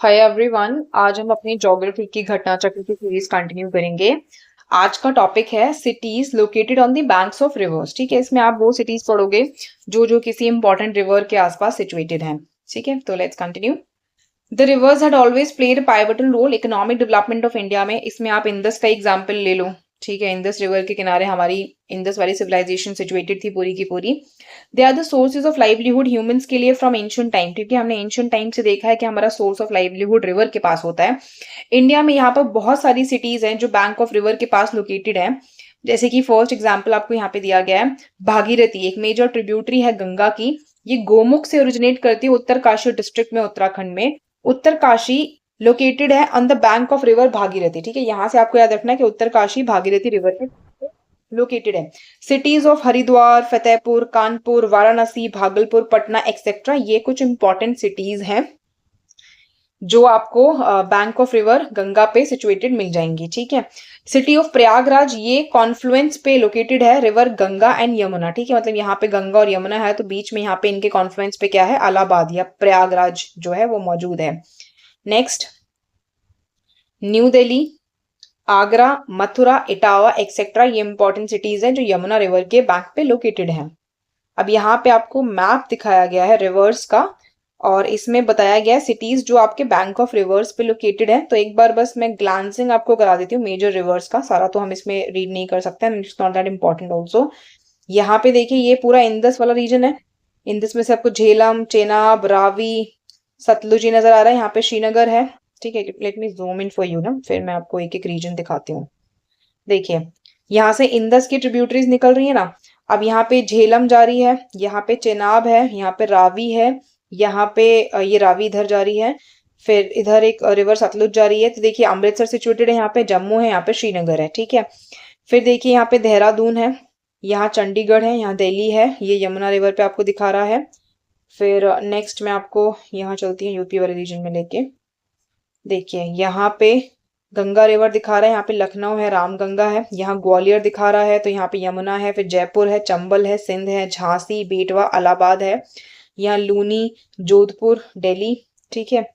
Hi everyone. आज हम अपनी ज्योग्राफी की घटना चक्र की सीरीज कंटिन्यू करेंगे। आज का टॉपिक है cities located on the banks of reverse. ठीक है, इसमें आप वो सिटीज पढ़ोगे जो जो किसी इंपॉर्टेंट रिवर के आसपास सिचुएटेड हैं। ठीक है, तो let's continue. The rivers had always played pivotal role economic development of India में। इसमें आप इंडस का एग्जाम्पल ले लो। ठीक है, इंडस रिवर के किनारे हमारी इंडस वाली सिविलाइजेशन सिचुएटेड थी पूरी की पूरी। They are the sources of livelihood humans के लिए फ्रॉम एंशिएंट टाइम। ठीक है, हमने एंशिएंट टाइम से देखा है कि हमारा सोर्स ऑफ लाइवलीहुड रिवर के पास होता है। इंडिया में यहाँ पर बहुत सारी सिटीज हैं जो बैंक ऑफ रिवर के पास लोकेटेड है। जैसे कि फर्स्ट एग्जाम्पल आपको यहाँ पे दिया गया है, भागीरथी एक मेजर ट्रिब्यूटरी है गंगा की। ये गोमुख से ओरिजिनेट करती है उत्तरकाशी डिस्ट्रिक्ट में उत्तराखंड में। उत्तरकाशी लोकेटेड है on the bank of river Bhagirathi. ठीक है, यहां से आपको याद रखना है कि उत्तरकाशी भागीरथी रिवर पे लोकेटेड है। Cities of Haridwar, Fatehpur, Kanpur, Varanasi, Bhagalpur, Patna etcetera, ये कुछ इंपॉर्टेंट सिटीज हैं जो आपको बैंक ऑफ रिवर गंगा पे सिचुएटेड मिल जाएंगी। ठीक है, सिटी ऑफ प्रयागराज ये कॉन्फ्लुएंस पे लोकेटेड है रिवर गंगा एंड यमुना। ठीक है, मतलब यहाँ पे गंगा और यमुना है तो बीच में यहाँ पे इनके कॉन्फ्लुएंस पे क्या है, इलाहाबाद या प्रयागराज जो है वो मौजूद है। Next, new Delhi, Agra, Mathura, Etawah etcetera, ये इंपॉर्टेंट सिटीज हैं जो यमुना रिवर के बैंक पे लोकेटेड हैं। अब यहाँ पे आपको मैप दिखाया गया है रिवर्स का और इसमें बताया गया है सिटीज जो आपके बैंक ऑफ रिवर्स पे लोकेटेड है। तो एक बार बस मैं ग्लांसिंग आपको करा देती हूँ मेजर रिवर्स का, सारा तो हम इसमें रीड नहीं कर सकते, it's not that important also. यहाँ पे देखिए ये पूरा इंदस वाला रीजन है। इंदस में से आपको झेलम, चेनाब, रावी, सतलुज नजर आ रहा है। यहाँ पे श्रीनगर है। ठीक है, let me zoom in for you ना, फिर मैं आपको एक एक रीजन दिखाती हूँ। देखिए यहाँ से इंदस की ट्रिब्यूटरीज निकल रही है ना। अब यहाँ पे झेलम जा रही है, यहाँ पे चेनाब है, यहाँ पे रावी है, यहाँ पे ये रावी इधर जा रही है, फिर इधर एक रिवर सतलुज जा रही है। तो देखिए अमृतसर सिचुएटेड है, यहाँ पे जम्मू है, यहाँ पे श्रीनगर है। ठीक है, फिर देखिए यहाँ पे देहरादून है, यहाँ चंडीगढ़ है, यहाँ दिल्ली है, ये यमुना रिवर पे आपको दिखा रहा है। फिर नेक्स्ट मैं आपको यहाँ चलती है यूपी वाले रीजन में लेके। देखिए यहाँ पे गंगा रिवर दिखा रहा है, यहाँ पे लखनऊ है, रामगंगा है, यहाँ ग्वालियर दिखा रहा है तो यहाँ पे यमुना है, फिर जयपुर है, चंबल है, सिंध है, झांसी, बेटवा, इलाहाबाद है, यहाँ लूनी, जोधपुर, दिल्ली। ठीक है,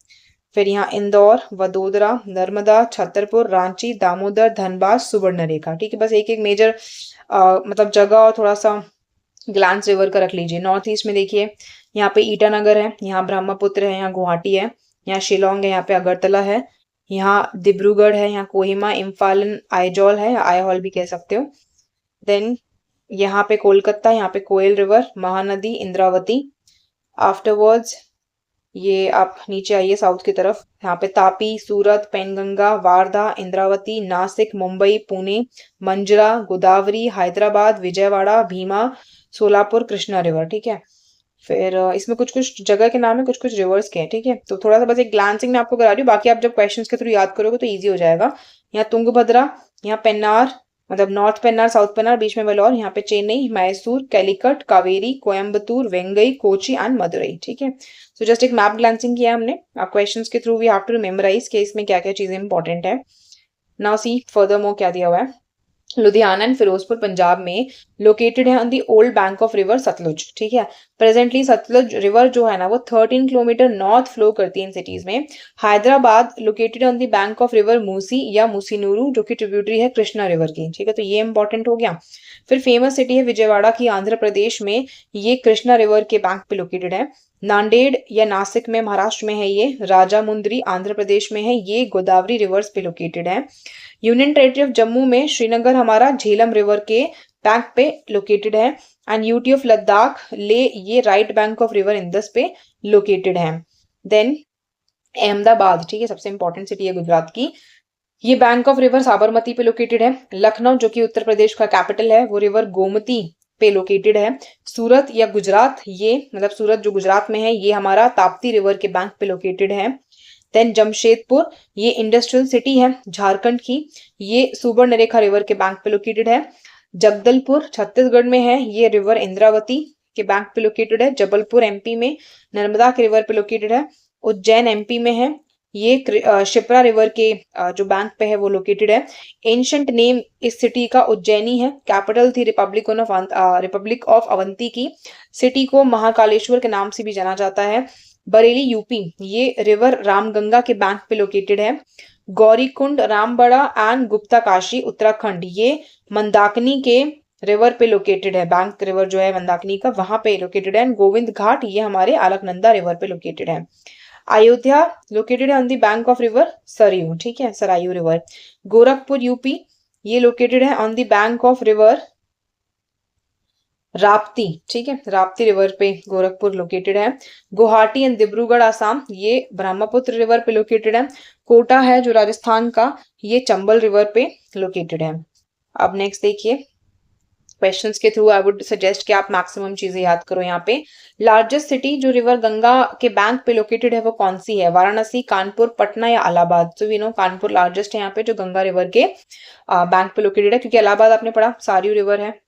फिर यहाँ इंदौर, वडोदरा, नर्मदा, छतरपुर, रांची, दामोदर, धनबाद, सुवर्णरेखा। ठीक है, बस एक एक मेजर मतलब जगह और थोड़ा सा ग्लांस रिवर का रख लीजिए। नॉर्थ ईस्ट में देखिए यहाँ पे ईटानगर है, यहाँ ब्रह्मपुत्र है, यहाँ गुवाहाटी है, यहाँ शिलोंग है, यहाँ पे अगरतला है, यहाँ डिब्रूगढ़ है, यहाँ कोहिमा, इम्फाल, आइजॉल है या आइहॉल भी कह सकते हो। देन यहाँ पे कोलकाता, यहाँ पे कोयल रिवर, महानदी, इंद्रावती। आफ्टरवर्ड्स ये आप नीचे आइए साउथ की तरफ, यहाँ पे तापी, सूरत, पेनगंगा, वारधा, इंद्रावती, नासिक, मुंबई, पुणे, मंजरा, गोदावरी, हैदराबाद, विजयवाड़ा, भीमा, सोलापुर, कृष्णा रिवर। ठीक है, फिर इसमें कुछ कुछ जगह के नाम है, कुछ कुछ रिवर्स के हैं। ठीक है, तो थोड़ा सा बस एक ग्लांसिंग में आपको करा रही हूँ, बाकी आप जब क्वेश्चंस के थ्रू याद करोगे तो इजी हो जाएगा। यहाँ तुंगभद्रा, यहाँ पेन्नार, मतलब नॉर्थ पेन्नार, साउथ पेन्नार, बीच में वेलोर, यहाँ पे चेन्नई, मैसूर, कैलिकट, कावेरी, कोयम्बतूर, वेंगई, कोची एंड मदुरई। ठीक है, सो जस्ट एक मैप ग्लांसिंग किया हमने। आप क्वेश्चंस के through we have to memorise कि इसमें क्या क्या चीजें इंपॉर्टेंट है। नाउ सी फर्दर मोर क्या दिया हुआ है। लुधियाना एंड फिरोजपुर पंजाब में लोकेटेड है on the old bank of river Sutlej. ठीक है, प्रेजेंटली सतलुज रिवर जो है ना वो 13 किलोमीटर नॉर्थ फ्लो करती है इन सिटीज में। Hyderabad located on the bank of river Musi या मूसीनूरू जो कि ट्रिब्यूटरी है कृष्णा रिवर की। ठीक है, तो ये इंपॉर्टेंट हो गया। फिर फेमस सिटी है विजयवाड़ा की आंध्र प्रदेश में, ये कृष्णा रिवर के बैंक पे लोकेटेड है। नांदेड़ या नासिक में महाराष्ट्र में है ये, राजामुंदरी आंध्र प्रदेश में है, ये गोदावरी रिवर्स पे लोकेटेड है। यूनियन टेरिटरी ऑफ जम्मू में श्रीनगर हमारा झेलम रिवर के बैंक पे लोकेटेड है। एंड यूटी ऑफ लद्दाख ले ये right bank of river Indus पे लोकेटेड है। देन अहमदाबाद, ठीक है, सबसे इंपॉर्टेंट सिटी है गुजरात की, ये बैंक ऑफ रिवर साबरमती पे लोकेटेड है। लखनऊ जो कि उत्तर प्रदेश का कैपिटल है वो रिवर गोमती पे लोकेटेड है। सूरत या गुजरात, ये मतलब सूरत जो गुजरात में है ये हमारा ताप्ती रिवर के बैंक पे लोकेटेड है। देन जमशेदपुर, ये इंडस्ट्रियल सिटी है झारखंड की, ये सुवर्णरेखा रिवर के बैंक पे लोकेटेड है। जगदलपुर छत्तीसगढ़ में है, ये रिवर इंद्रावती के बैंक पे लोकेटेड है। जबलपुर एमपी में नर्मदा के रिवर पे लोकेटेड है। उज्जैन एमपी में है, ये शिप्रा रिवर के जो बैंक पे है वो लोकेटेड है। एंशंट नेम इस सिटी का उज्जैनी है, कैपिटल थी रिपब्लिक ऑफ अवंती की। सिटी को महाकालेश्वर के नाम से भी जाना जाता है। बरेली यूपी, ये रिवर रामगंगा के बैंक पे लोकेटेड है। गौरीकुंड, रामबड़ा एंड गुप्तकाशी उत्तराखंड, ये मंदाकिनी के रिवर पे लोकेटेड है, बैंक रिवर जो है मंदाकिनी का वहां पे लोकेटेड है। गोविंद घाट, ये हमारे अलकनंदा रिवर पे लोकेटेड है। अयोध्या लोकेटेड है on the bank of river Saryu, ठीक है, सरायू रिवर। गोरखपुर यूपी, ये लोकेटेड है on the bank of river Rapti, ठीक है, राप्ती रिवर पे गोरखपुर लोकेटेड है। गुवाहाटी एंड डिब्रूगढ़ आसाम, ये ब्रह्मपुत्र रिवर पे लोकेटेड है। कोटा है जो राजस्थान का, ये चंबल रिवर पे लोकेटेड है। अब नेक्स्ट देखिए, क्वेश्चंस के थ्रू आई वुड सजेस्ट कि आप मैक्सिमम चीजें याद करो। यहाँ पे लार्जेस्ट सिटी जो रिवर गंगा के बैंक पे लोकेटेड है वो कौन सी है? वाराणसी, कानपुर, पटना या इलाहाबाद? तो वी नो कानपुर लार्जेस्ट है यहाँ पे जो गंगा रिवर के बैंक पे लोकेटेड है, क्योंकि इलाहाबाद आपने पढ़ा सारियू रिवर है,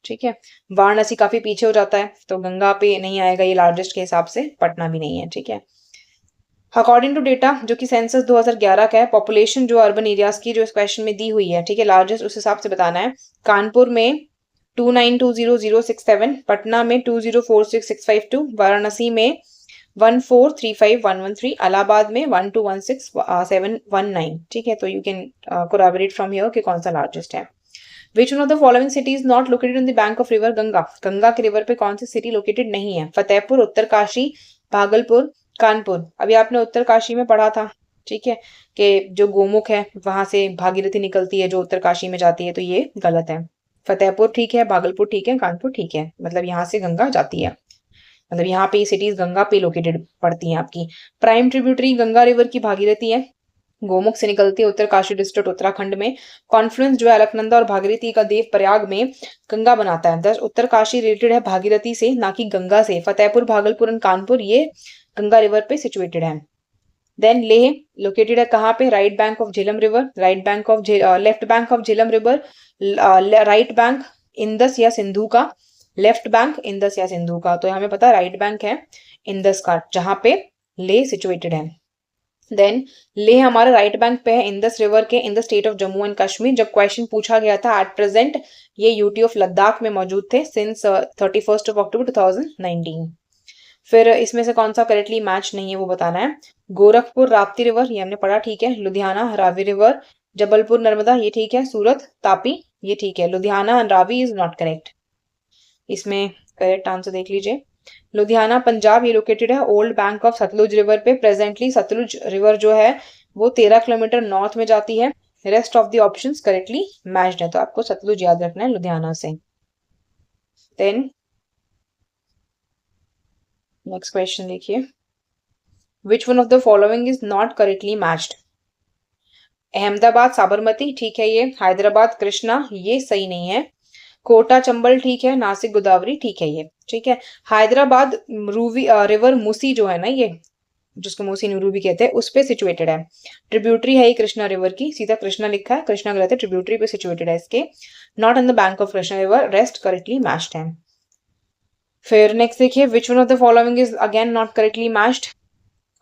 ठीक है। वाराणसी काफी पीछे हो जाता है तो गंगा पे नहीं आएगा ये लार्जेस्ट के हिसाब से, पटना भी नहीं है, ठीक है। अकॉर्डिंग टू डेटा जो कि सेंसस 2011 का है, पॉपुलेशन जो अर्बन एरियाज की जो इस क्वेश्चन में दी हुई है, ठीक है, लार्जेस्ट उस हिसाब से बताना है। कानपुर में 2920,067, पटना में 2046,652, वाराणसी में 1435,113, इलाहाबाद में 1216,719, ठीक है। तो you can collaborate from here कि कौन सा लार्जेस्ट है। Which one of the following city is not located on the bank of river Ganga? Ganga के रिवर पे कौन सी सिटी लोकेटेड नहीं है? फतेहपुर, उत्तरकाशी, भागलपुर, कानपुर। अभी आपने उत्तरकाशी में पढ़ा था, ठीक है, कि जो गोमुख है वहां से भागीरथी निकलती है जो उत्तरकाशी में जाती है, तो ये गलत है। फतेहपुर ठीक है, भागलपुर ठीक है, कानपुर ठीक है, मतलब यहाँ से गंगा जाती है, मतलब यहाँ पे सिटीज गंगा पे लोकेटेड पड़ती हैं आपकी। प्राइम ट्रिब्यूटरी गंगा रिवर की भागीरथी है, गोमुख से निकलती है, उत्तरकाशी डिस्ट्रिक्ट उत्तराखंड में। कॉन्फ्लुएंस जो है अलकनंदा और भागीरथी का देव प्रयाग में गंगा बनाता है, दस उत्तरकाशी रिलेटेड है भागीरथी से, ना कि गंगा से। फतेहपुर, भागलपुर एंड कानपुर ये गंगा रिवर पे सिचुएटेड है। देन लेह लोकेटेड है कहाँ पे? Right bank of Jhelum river, right bank of left bank of Jhelum river, right bank Indus या सिंधु का, लेफ्ट बैंक इंदस या सिंधु का। तो हमें पता राइट बैंक है इंदस का, जहां पे लेह सिचुएटेड है। देन लेह हमारा राइट बैंक पे है इंदस रिवर के, in the state of Jammu and Kashmir. जब क्वेश्चन पूछा गया था एट प्रेजेंट ये यूटी ऑफ लद्दाख में मौजूद थे सिंस 31 अक्टूबर 2019। फिर इसमें से कौन सा करेक्टली मैच नहीं है वो बताना है। गोरखपुर राप्ती रिवर, ये हमने पढ़ा, ठीक है। लुधियाना रावी रिवर, जबलपुर नर्मदा, ये ठीक है। सूरत तापी, ये ठीक है। Ludhiana and Ravi is not correct. इसमें करेक्ट आंसर देख लीजिए। लुधियाना पंजाब, ये लोकेटेड है old bank of Sutlej river पे। प्रेजेंटली सतलुज रिवर जो है वो 13 किलोमीटर नॉर्थ में जाती है। Rest of the options correctly matched है, तो आपको सतलुज याद रखना है लुधियाना से। देन नेक्स्ट क्वेश्चन देखिए, which one of the following is not correctly matched? Ahmedabad Sabarmati, ठीक है ये। हैदराबाद कृष्णा, ये सही नहीं है। कोटा चंबल, ठीक है। नासिक गोदावरी, ठीक है ये, ठीक है। हैदराबाद रूवी रिवर मूसी जो है ना, ये जिसको मूसी नुरू भी कहते हैं, उस पे सिचुएटेड है। ट्रिब्यूटरी है ये कृष्णा रिवर की, सीधा कृष्णा लिखा है, कृष्णा गलत है, ट्रिब्यूटरी पे सिचुएटेड है इसके। Not on the bank of Krishna river, rest correctly matched है। फिर नेक्स्ट देखिए, which one of the following is again not correctly matched?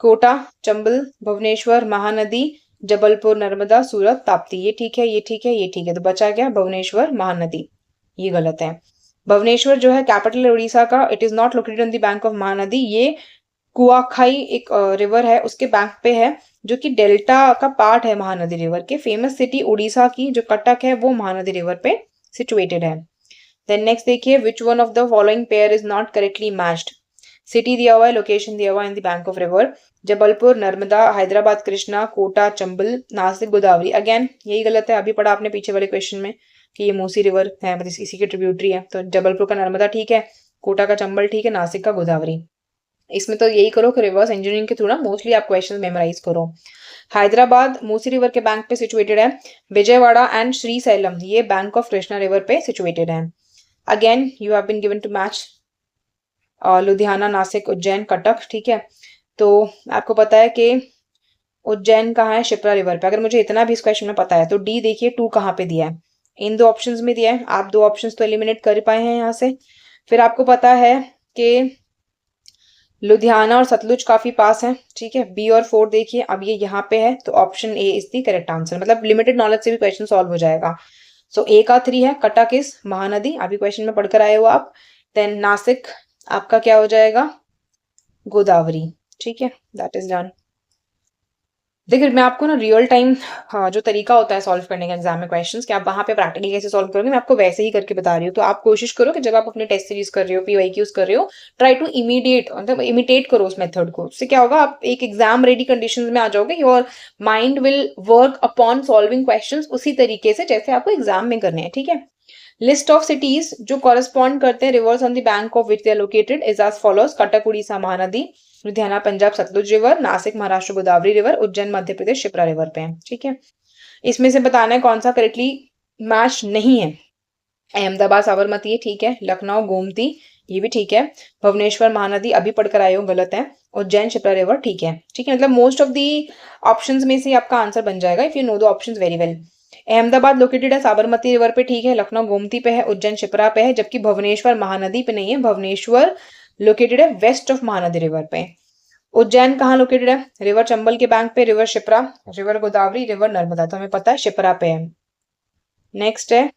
Kota Chambal, Bhubaneswar Mahanadi, Jabalpur Narmada, Surat Tapti, ये ठीक है, ये ठीक है, ये ठीक है। तो बचा गया भुवनेश्वर महानदी, ये गलत है। भुवनेश्वर जो है कैपिटल है उड़ीसा का, it is not located on the bank of Mahanadi. ये कुआखाई एक रिवर है उसके बैंक पे है, जो कि डेल्टा का पार्ट है महानदी रिवर के। फेमस सिटी उड़ीसा की जो कटक है वो महानदी रिवर पे सिचुएटेड है। देन नेक्स्ट देखिए, which one of the following pair is not correctly matched? City दिया हुआ है, लोकेशन दिया हुआ है in the bank of river, Jabalpur Narmada, Hyderabad Krishna, Kota Chambal, Nashik Godavari. Again यही गलत है, अभी पढ़ा आपने पीछे वाले क्वेश्चन में कि ये मूसी रिवर है, मतलब इसी की ट्रिब्यूटरी है। तो जबलपुर का नर्मदा ठीक है, कोटा का चंबल ठीक है, नासिक का गोदावरी। इसमें तो यही करो कि रिवर्स इंजीनियरिंग के थ्रू ना मोस्टली आप क्वेश्चन मेमोराइज करो। हैदराबाद मूसी रिवर के बैंक पे सिचुएटेड है। विजयवाड़ा एंड श्री सैलम ये बैंक ऑफ कृष्णा रिवर पे सिचुएटेड है। Again you have been given to match Ludhiana, Nashik, Ujjain, Cuttack, ठीक है। तो आपको पता है कि उज्जैन कहाँ है? शिप्रा रिवर पे। अगर मुझे इतना भी इस क्वेश्चन में पता है तो डी देखिए 2 कहाँ पे दिया है? इन 2 ऑप्शंस में दिया है। आप 2 ऑप्शंस तो एलिमिनेट कर पाए हैं यहाँ से। फिर आपको पता है कि लुधियाना और सतलुज काफी पास है, ठीक है। बी और 4 देखिए, अब ये यहाँ पे है, तो option A is the correct answer. मतलब लिमिटेड नॉलेज से भी क्वेश्चन सॉल्व हो जाएगा। सो ए का 3 है, कटक इज महानदी, अभी क्वेश्चन में पढ़कर आए हो आप। देन नासिक आपका क्या हो जाएगा? गोदावरी, ठीक है, दैट इज डन। देखिए मैं आपको ना रियल टाइम जो तरीका होता है सॉल्व करने का एग्जाम में क्वेश्चंस कि आप वहां पे प्रैक्टिकली कैसे सॉल्व करोगे, मैं आपको वैसे ही करके बता रही हूँ। तो आप कोशिश करो कि जब आप अपने टेस्ट सीरीज कर रहे हो, पीवाईक्यूज कर रहे हो, ट्राई टू मतलब इमिटेट करो उस मेथड को। उससे क्या होगा, आप एक एग्जाम रेडी कंडीशन में आ जाओगे, your mind will work upon solving question उसी तरीके से जैसे आपको एग्जाम में करने हैं। ठीक है, लिस्ट ऑफ सिटीज जो कॉरेस्पॉन्ड करते हैं rivers on the bank of which they are located is as follows: Cuttack Orissa Mahanadi, Ludhiana Punjab Sutlej river, Nashik Maharashtra Godavari river, Ujjain Madhya Pradesh Shipra river पे है। ठीक है, इसमें से बताना है कौन सा करेक्टली मैच नहीं है। अहमदाबाद साबरमती है, ठीक है। लखनऊ गोमती, ये भी ठीक है। भुवनेश्वर महानदी अभी पढ़कर आए हो, गलत है। उज्जैन शिप्रा रिवर ठीक है। ठीक है, मतलब मोस्ट ऑफ दी ऑप्शंस में से आपका आंसर बन जाएगा if you know the options very well. Ahmedabad located है साबरमती रिवर पे, ठीक है। लखनऊ गोमती पे है, उज्जैन शिप्रा पे है, जबकि भुवनेश्वर महानदी पे नहीं है। भुवनेश्वर लोकेटेड है वेस्ट ऑफ महानदी रिवर पे। उज्जैन कहाँ लोकेटेड है? रिवर चंबल के बैंक पे, river Shipra, river Godavari, river Narmada, तो हमें पता है शिप्रा पे है। नेक्स्ट है,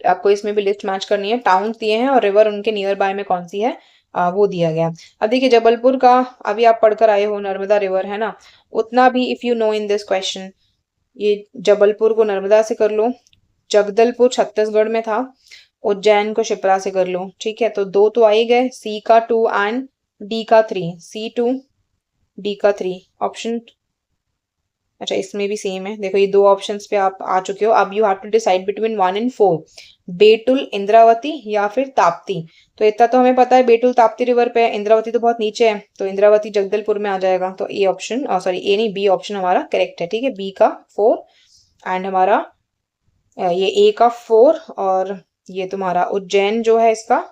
आपको इसमें भी लिस्ट मैच करनी है। टाउन दिए हैं और रिवर उनके नियर बाय में कौन सी है वो दिया गया। अब देखिए जबलपुर का अभी आप पढ़कर आए हो, नर्मदा रिवर है ना, उतना भी if you know in this question, ये जबलपुर को नर्मदा से कर लो, जगदलपुर छत्तीसगढ़ में था, उज्जैन को शिप्रा से कर लो। ठीक है, तो 2 तो आ ही गए, सी का 2 एंड डी का 3, C2 डी का 3 ऑप्शन। अच्छा इसमें भी सेम है, देखो ये 2 ऑप्शंस पे आप आ चुके हो। अब you have to decide between 1 and 4, Betul Indravati या फिर ताप्ती। तो इतना तो हमें पता है बेटुल ताप्ती रिवर पे है, इंद्रावती तो बहुत नीचे है, तो इंद्रावती जगदलपुर में आ जाएगा। तो ए ऑप्शन, सॉरी ए नहीं, बी ऑप्शन हमारा करेक्ट है। ठीक है, बी का 4 एंड हमारा ये ए का 4 और ये तुम्हारा उज्जैन जो है इसका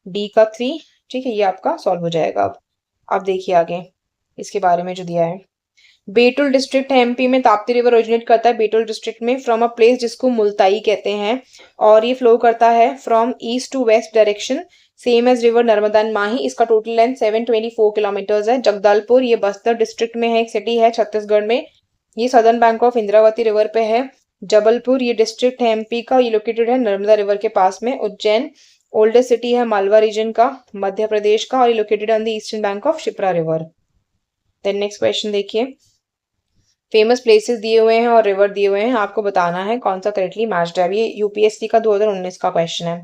डी का 3। ठीक है, ये आपका सॉल्व हो जाएगा। अब देखिए आगे इसके बारे में जो दिया है। बेटुल डिस्ट्रिक्ट है एमपी में, ताप्ती रिवर ओरिजिनेट करता है बेटुल डिस्ट्रिक्ट में फ्रॉम अ प्लेस जिसको मुल्ताई कहते हैं, और ये फ्लो करता है from east to west direction, same as river Narmada and Mahi. इसका टोटल लेंथ 724 किलोमीटर्स है। जगदलपुर ये बस्तर डिस्ट्रिक्ट में है, एक सिटी है छत्तीसगढ़ में, ये southern bank of Indravati river पे है। जबलपुर ये डिस्ट्रिक्ट है एमपी का, ये लोकेटेड है नर्मदा रिवर के पास में। उज्जैन ओल्डेस्ट सिटी है मालवा रीजन का, मध्य प्रदेश का, और ये located on the eastern bank of Shipra river. Then next question देखिए, फेमस प्लेसेस दिए हुए हैं और रिवर दिए हुए हैं, आपको बताना है कौन सा करेक्टली मैच्ड है। ये यूपीएससी का 2019 का क्वेश्चन है।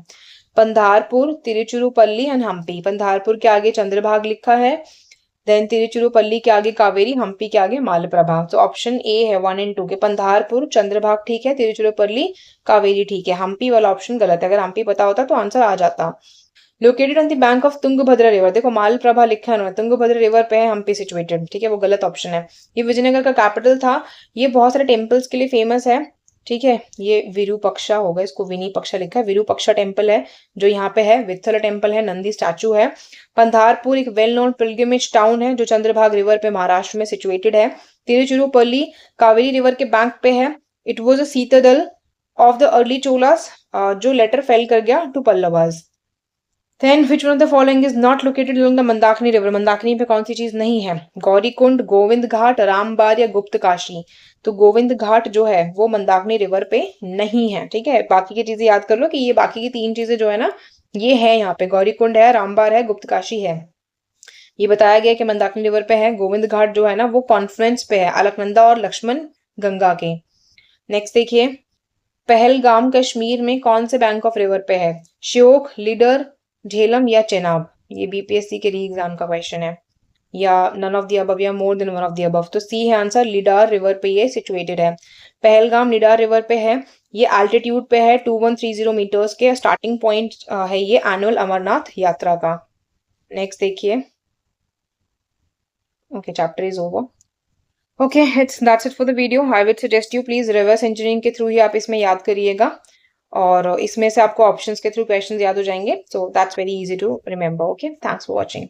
पंधारपुर, तिरुचिरुपल्ली एंड हम्पी। पंधारपुर के आगे चंद्रभाग लिखा है, देन तिरुचिरुपल्ली के आगे कावेरी, हम्पी के आगे मालप्रभा। तो ऑप्शन ए है 1 एंड 2 के, पंधारपुर चंद्रभाग ठीक है, तिरुचिरुपल्ली कावेरी ठीक है, हम्पी वाला ऑप्शन गलत है। अगर हम्पी पता होता तो आंसर आ जाता। Located on the bank of Tungabhadra river, देखो मालप्रभा लिखा है ना, तुंगभद्रा रिवर पे है हम्पी सिचुएटेड, ठीक है, वो गलत ऑप्शन है। ये विजयनगर का कैपिटल था, ये बहुत सारे टेम्पल्स के लिए फेमस है। ठीक है, ये विरूपक्षा होगा, इसको विनीपक्षा लिखा है, विरूपक्षा टेम्पल है जो यहाँ पे है, वित्थल टेम्पल है, नंदी स्टैचू है। पंधारपुर एक वेल नोन पिलग्रिमेज टाउन है जो चंद्रभाग रिवर पे महाराष्ट्र में सिचुएटेड है। तिरुचिरुपल्ली कावेरी रिवर के बैंक पे है। It was a citadel of the early Cholas, जो लेटर फेल कर गया to Pallavas. Then which one of the following is not located along the Mandakini river? Mandakini पे कौन सी चीज नहीं है? गौरीकुंड, गोविंद घाट, रामबार या गुप्त काशी। तो गोविंद घाट जो है वो मंदाकिनी रिवर पे नहीं है। ठीक है, बाकी की चीजें याद कर लो कि ये बाकी की 3 चीजें जो है ना, ये है यहाँ पे, गौरीकुंड है, रामबार है, गुप्त काशी है। ये बताया गया कि मंदाकिनी रिवर पे है। गोविंद घाट जो है ना वो कॉन्फ्लुएंस पे है अलकनंदा और लक्ष्मण गंगा के। नेक्स्ट देखिए, पहलगाम कश्मीर में कौन से बैंक ऑफ रिवर पे है? श्योक, लीडर, झेलम या चेनाब। ये बीपीएससी के री एग्जाम का क्वेश्चन है, या नन ऑफ द अबव या more than one of the above. तो सी है आंसर, लिडार रिवर पे ये सिचुएटेड है। पहलगाम लिडार रिवर पे है, ये एल्टीट्यूड पे है 2130 मीटर्स के, स्टार्टिंग पॉइंट है ये एनुअल अमरनाथ यात्रा का। नेक्स्ट देखिए, okay chapter is over. Okay that's it for the video. I would suggest you please reverse engineering के थ्रू ही आप इसमें याद करिएगा, और इसमें से आपको ऑप्शंस के थ्रू क्वेश्चंस याद हो जाएंगे। So that's very easy to remember. Okay, thanks for watching.